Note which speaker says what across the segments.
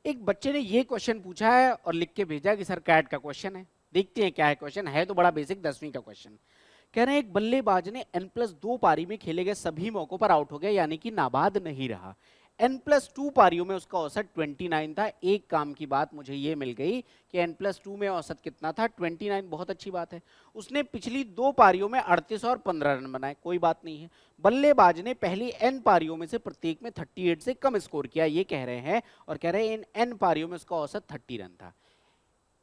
Speaker 1: एक बच्चे ने ये क्वेश्चन पूछा है और लिख के भेजा कि सर कैट का क्वेश्चन है, देखते हैं क्या है क्वेश्चन। है तो बड़ा बेसिक 10वीं का क्वेश्चन। कह रहे हैं एक बल्लेबाज ने n+2 पारी में खेले गए सभी मौकों पर आउट हो गया, यानी कि नाबाद नहीं रहा। n+2 पारियों में उसका औसत 29 था। एक काम की बात मुझे ये मिल गई कि n+2 में औसत कितना था, 29। बहुत अच्छी बात है। उसने पिछली 2 पारियों में 38 और 15 रन बनाए, कोई बात नहीं है। बल्लेबाज ने पहली n पारियों में से प्रत्येक में 38 से कम स्कोर किया, ये कह रहे हैं। और कह रहे हैं इन n पारियों में उसका औसत 30 रन था।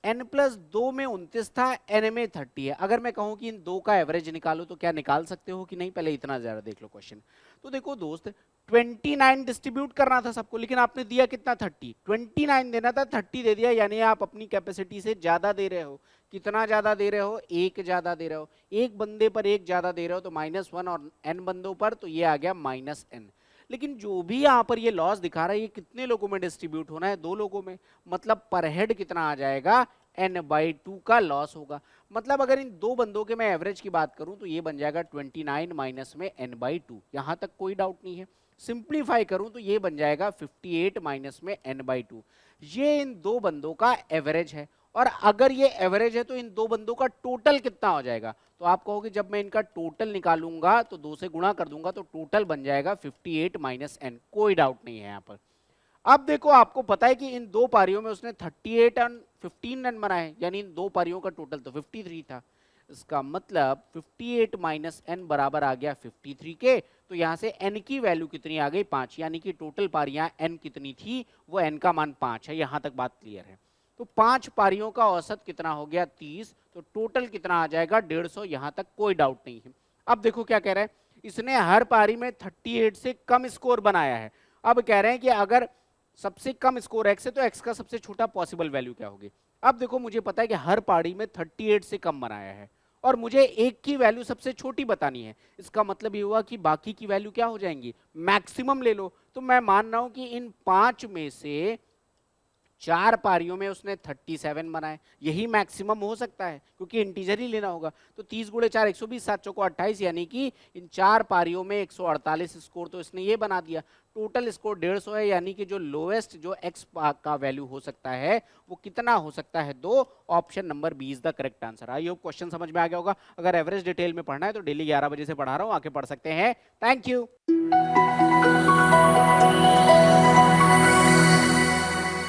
Speaker 1: n+2 में 29 था, n में 30 है। अगर मैं कहूं कि इन दो का एवरेज निकालो तो क्या निकाल सकते हो कि नहीं? पहले इतना जरा देख लो क्वेश्चन। तो देखो दोस्त, 29 डिस्ट्रीब्यूट करना था सबको, लेकिन आपने दिया कितना? 30। 29 देना था, 30 दे दिया, यानी आप अपनी कैपेसिटी से ज्यादा दे रहे हो। कितना ज्यादा दे रहे हो? एक ज्यादा दे रहे हो। एक बंदे पर एक ज्यादा दे रहे हो तो -1, और n बंदों पर तो ये आ गया -n। लेकिन जो भी यहाँ पर ये लॉस दिखा रहा है, ये कितने लोगों में डिस्ट्रीब्यूट होना है? 2 लोगों में। मतलब पर हेड कितना आ जाएगा? n/2 का लॉस होगा। मतलब अगर इन दो बंदों के मैं एवरेज की बात करूं तो ये बन जाएगा 29 माइनस में n/2। यहां तक कोई डाउट नहीं है। सिंप्लीफाई करूं तो ये बन जाएगा 58 माइनस में n/2। ये इन दो बंदों का एवरेज है। और अगर ये एवरेज है तो इन दो बंदों का टोटल कितना हो जाएगा? तो आप कहोगे जब मैं इनका टोटल निकालूंगा तो 2 से गुणा कर दूंगा तो टोटल बन जाएगा 58 माइनस n। कोई डाउट नहीं है यहाँ पर। अब देखो, आपको पता है कि इन दो पारियों में उसने 38 और 15 रन बनाए, यानी इन दो पारियों का टोटल तो 53 था। इसका मतलब 58 माइनस n बराबर आ गया 53 के। तो यहां से n की वैल्यू कितनी आ गई? 5। यानी कि टोटल पारियां n कितनी थी? वो n का मान 5 है। यहां तक बात क्लियर है। तो 5 पारियों का औसत कितना हो गया? 30। तो टोटल कितना आ जाएगा? 150। यहां तक कोई डाउट नहीं है। अब देखो क्या कह रहा है, इसने हर पारी में 38 से कम स्कोर बनाया है। अब कह रहे हैं कि अगर सबसे कम स्कोर x है तो x का सबसे छोटा पॉसिबल वैल्यू क्या होगी? अब देखो, मुझे पता है कि हर पारी में 38 से कम बनाया है और मुझे एक की वैल्यू सबसे छोटी बतानी है। इसका मतलब ये हुआ कि बाकी की वैल्यू क्या हो जाएंगी? मैक्सिमम ले लो। तो मैं मान रहा हूं कि इन 5 में से 4 पारियों में उसने 37 बनाए। यही मैक्सिमम हो सकता है क्योंकि इंटीजर ही लेना होगा। तो 30 गुणे 4 120, 7 चौको 28, यानी कि इन 4 पारियों में 148 स्कोर तो इसने ये बना दिया। टोटल स्कोर 150 है, यानी कि जो लोएस्ट जो एक्स का वैल्यू हो सकता है वो कितना हो सकता है? 2। Option number B is the correct answer. I hope question समझ में आ गया होगा। अगर एवरेज डिटेल में पढ़ना है तो डेली 11 बजे से पढ़ा रहा हूँ, आके पढ़ सकते हैं। Thank you.